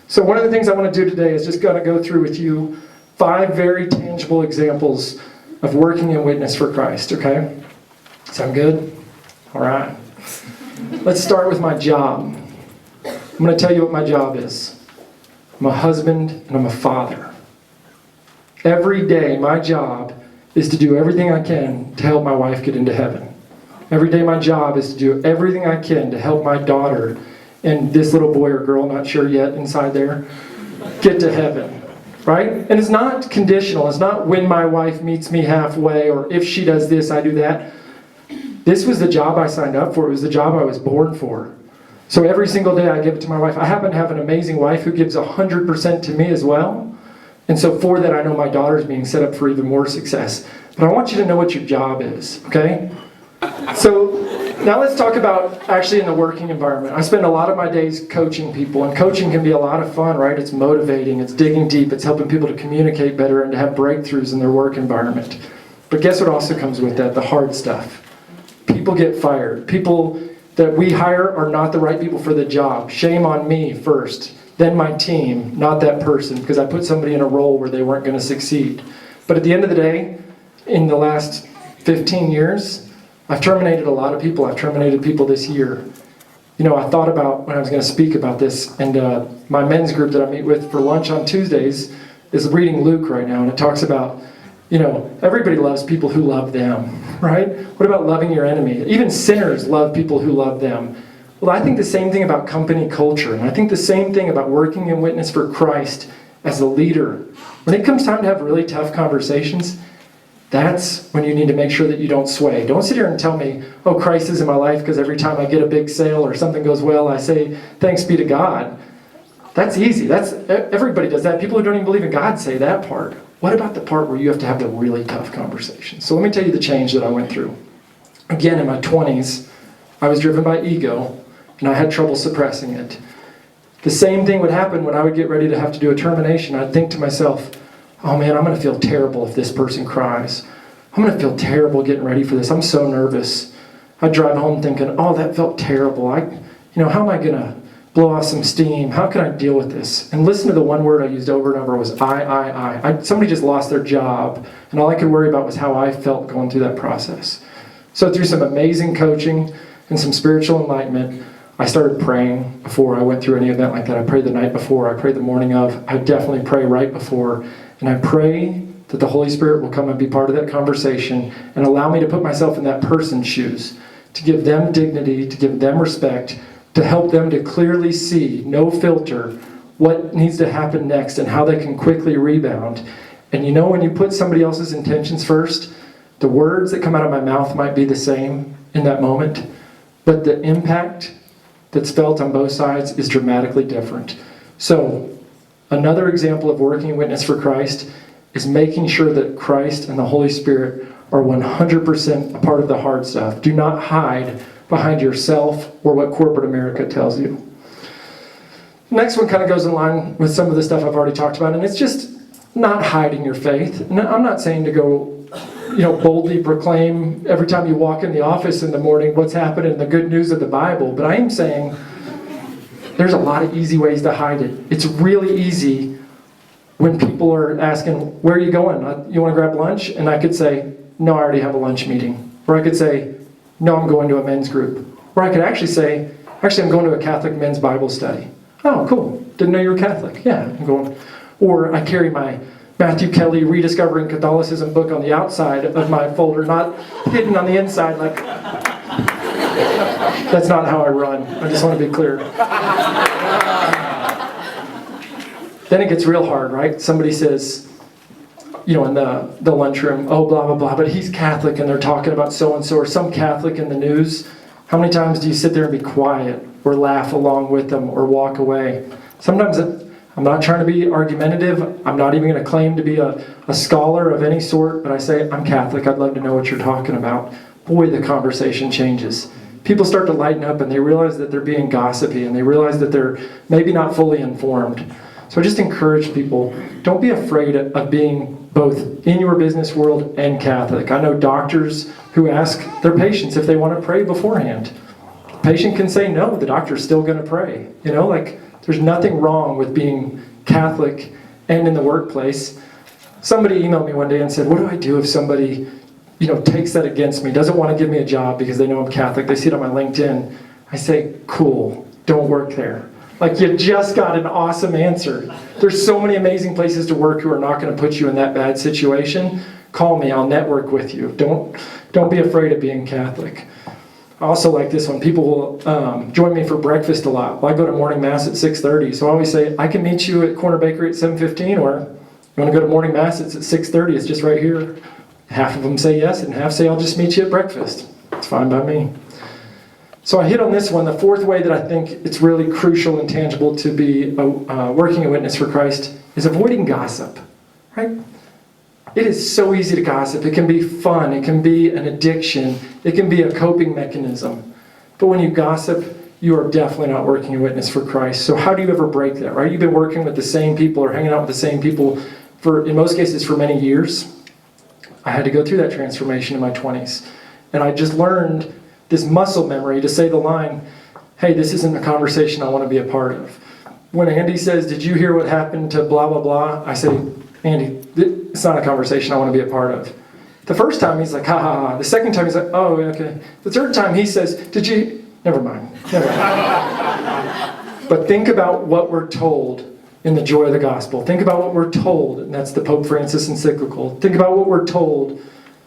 So one of the things I want to do today is just going to go through with you 5 very tangible examples of working in witness for Christ, okay? Sound good? All right. Let's start with my job. I'm going to tell you what my job is. I'm a husband and I'm a father. Every day, my job is to do everything I can to help my wife get into heaven. Every day, my job is to do everything I can to help my daughter and this little boy or girl, not sure yet inside there, get to heaven, right? And it's not conditional. It's not when my wife meets me halfway or if she does this, I do that. This was the job I signed up for. It was the job I was born for. So every single day I give it to my wife. I happen to have an amazing wife who gives 100% to me as well. And so for that, I know my daughter's being set up for even more success. But I want you to know what your job is, okay? So now let's talk about actually in the working environment. I spend a lot of my days coaching people, and coaching can be a lot of fun, right? It's motivating, it's digging deep, it's helping people to communicate better and to have breakthroughs in their work environment. But guess what also comes with that? The hard stuff. People get fired. People that we hire are not the right people for the job. Shame on me first, then my team, not that person, because I put somebody in a role where they weren't going to succeed. But at the end of the day, in the last 15 years, I've terminated a lot of people. I've terminated people this year. You know, I thought about when I was going to speak about this, and my men's group that I meet with for lunch on Tuesdays is reading Luke right now, and it talks about, you know, everybody loves people who love them, right? What about loving your enemy? Even sinners love people who love them. Well, I think the same thing about company culture, and I think the same thing about working in witness for Christ as a leader. When it comes time to have really tough conversations, that's when you need to make sure that you don't sway. Don't sit here and tell me, oh, Christ is in my life because every time I get a big sale or something goes well, I say, thanks be to God. That's easy. Everybody does that. People who don't even believe in God say that part. What about the part where you have to have the really tough conversation? So let me tell you the change that I went through. Again, in my 20s, I was driven by ego, and I had trouble suppressing it. The same thing would happen when I would get ready to have to do a termination. I'd think to myself, oh man, I'm going to feel terrible if this person cries. I'm going to feel terrible getting ready for this. I'm so nervous. I'd drive home thinking, oh, that felt terrible. How am I going to blow off some steam? How can I deal with this? And listen to the one word I used over and over was I. Somebody just lost their job, and all I could worry about was how I felt going through that process. So through some amazing coaching and some spiritual enlightenment, I started praying before I went through any event like that. I prayed the night before. I prayed the morning of. I definitely pray right before. And I pray that the Holy Spirit will come and be part of that conversation and allow me to put myself in that person's shoes, to give them dignity, to give them respect, to help them to clearly see, no filter, what needs to happen next and how they can quickly rebound. And you know, when you put somebody else's intentions first, the words that come out of my mouth might be the same in that moment, but the impact that's felt on both sides is dramatically different. So, another example of working in witness for Christ is making sure that Christ and the Holy Spirit are 100% a part of the hard stuff. Do not hide behind yourself or what corporate America tells you. The next one kind of goes in line with some of the stuff I've already talked about, and it's just not hiding your faith. No, I'm not saying to go, boldly proclaim every time you walk in the office in the morning what's happening, the good news of the Bible, but I am saying there's a lot of easy ways to hide it. It's really easy when people are asking, where are you going? You want to grab lunch? And I could say, no, I already have a lunch meeting. Or I could say, no, I'm going to a men's group. Or I could actually say, I'm going to a Catholic men's Bible study. Oh, cool. Didn't know you were Catholic. Yeah, I'm going. Or I carry my Matthew Kelly Rediscovering Catholicism book on the outside of my folder, not hidden on the inside. Like, that's not how I run. I just want to be clear. Then it gets real hard, right? Somebody says, in the lunchroom, oh, blah, blah, blah, but he's Catholic and they're talking about so-and-so or some Catholic in the news. How many times do you sit there and be quiet or laugh along with them or walk away? Sometimes I'm not trying to be argumentative. I'm not even going to claim to be a scholar of any sort, but I say, I'm Catholic. I'd love to know what you're talking about. Boy, the conversation changes. People start to lighten up and they realize that they're being gossipy and they realize that they're maybe not fully informed. So I just encourage people, don't be afraid of being both in your business world and Catholic. I know doctors who ask their patients if they want to pray beforehand. The patient can say no, the doctor's still going to pray. There's nothing wrong with being Catholic and in the workplace. Somebody emailed me one day and said, what do I do if somebody, takes that against me, doesn't want to give me a job because they know I'm Catholic, they see it on my LinkedIn? I say, cool, don't work there. Like, you just got an awesome answer. There's so many amazing places to work who are not going to put you in that bad situation. Call me, I'll network with you. Don't be afraid of being Catholic. I also like this one. People will join me for breakfast a lot. Well, I go to morning mass at 6:30, so I always say, I can meet you at Corner Bakery at 7:15, or you want to go to morning mass, it's at 6:30, it's just right here. Half of them say yes, and half say, I'll just meet you at breakfast. It's fine by me. So I hit on this one. The fourth way that I think it's really crucial and tangible to be working a witness for Christ is avoiding gossip, right? It is so easy to gossip. It can be fun. It can be an addiction. It can be a coping mechanism. But when you gossip, you are definitely not working a witness for Christ. So how do you ever break that, right? You've been working with the same people or hanging out with the same people for, in most cases, for many years. I had to go through that transformation in my 20s. And I just learned this muscle memory to say the line, hey, this isn't a conversation I want to be a part of. When Andy says, did you hear what happened to blah, blah, blah? I say, Andy, it's not a conversation I want to be a part of. The first time he's like, ha, ha, ha. The second time he's like, oh, okay. The third time he says, did you? Never mind. But think about what we're told in the joy of the gospel. Think about what we're told, and that's the Pope Francis encyclical. Think about what we're told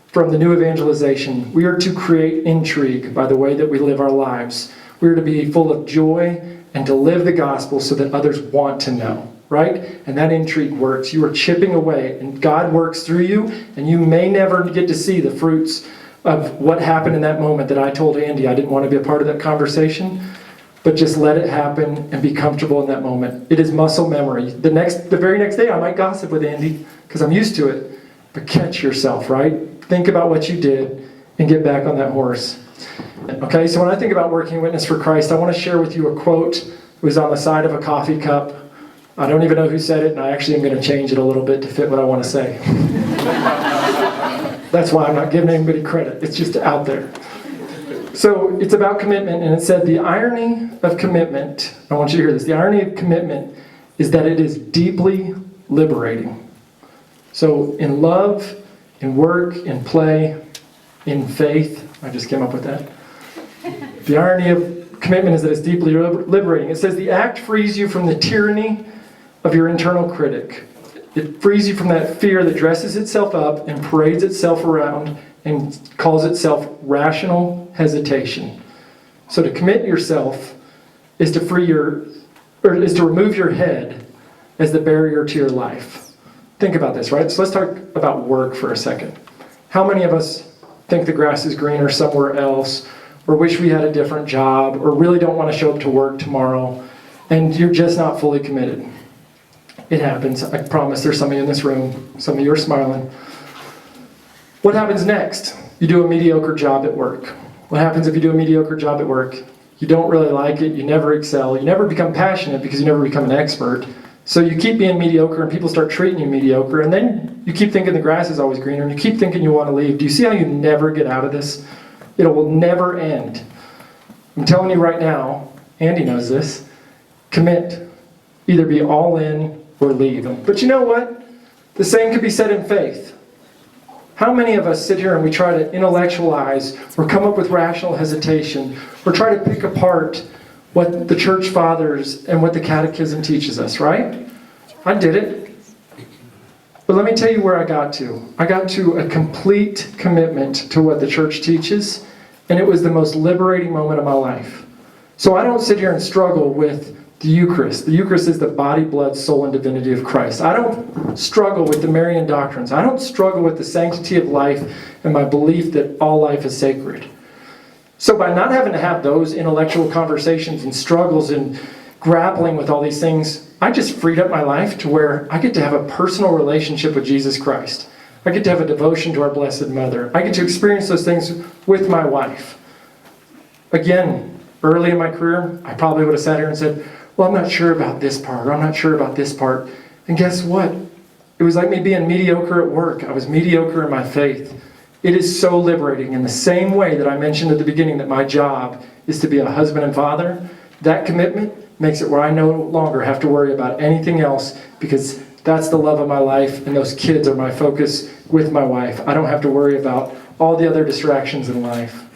from the new evangelization. We are to create intrigue by the way that we live our lives. We are to be full of joy and to live the gospel so that others want to know, right? And that intrigue works. You are chipping away, and God works through you, and you may never get to see the fruits of what happened in that moment that I told Andy I didn't want to be a part of that conversation. But just let it happen and be comfortable in that moment. It is muscle memory. The very next day I might gossip with Andy because I'm used to it. But catch yourself, right? Think about what you did and get back on that horse. Okay, so when I think about working witness for Christ, I want to share with you a quote. It was on the side of a coffee cup. I don't even know who said it, and I actually am going to change it a little bit to fit what I want to say. That's why I'm not giving anybody credit. It's just out there. So it's about commitment, and it said the irony of commitment, I want you to hear this, the irony of commitment is that it is deeply liberating. So in love, in work, in play, in faith, I just came up with that. The irony of commitment is that it's deeply liberating. It says the act frees you from the tyranny of your internal critic. It frees you from that fear that dresses itself up and parades itself around and calls itself rational hesitation. So to commit yourself is to is to remove your head as the barrier to your life. Think about this, right? So let's talk about work for a second. How many of us think the grass is greener somewhere else, or wish we had a different job, or really don't want to show up to work tomorrow, and you're just not fully committed? It happens. I promise there's some of you in this room. Some of you are smiling. What happens next? You do a mediocre job at work. What happens if you do a mediocre job at work? You don't really like it, you never excel, you never become passionate because you never become an expert. So you keep being mediocre and people start treating you mediocre, and then you keep thinking the grass is always greener, and you keep thinking you want to leave. Do you see how you never get out of this? It will never end. I'm telling you right now, Andy knows this, commit. Either be all in or leave. But you know what? The same could be said in faith. How many of us sit here and we try to intellectualize or come up with rational hesitation or try to pick apart what the church fathers and what the catechism teaches us, right? I did it. But let me tell you where I got to. I got to a complete commitment to what the church teaches, and it was the most liberating moment of my life. So I don't sit here and struggle with the Eucharist. The Eucharist is the body, blood, soul, and divinity of Christ. I don't struggle with the Marian doctrines. I don't struggle with the sanctity of life and my belief that all life is sacred. So by not having to have those intellectual conversations and struggles and grappling with all these things, I just freed up my life to where I get to have a personal relationship with Jesus Christ. I get to have a devotion to our Blessed Mother. I get to experience those things with my wife. Again, early in my career, I probably would have sat here and said, well, I'm not sure about this part, or I'm not sure about this part. And guess what? It was like me being mediocre at work. I was mediocre in my faith. It is so liberating. In the same way that I mentioned at the beginning that my job is to be a husband and father, that commitment makes it where I no longer have to worry about anything else, because that's the love of my life, and those kids are my focus with my wife. I don't have to worry about all the other distractions in life.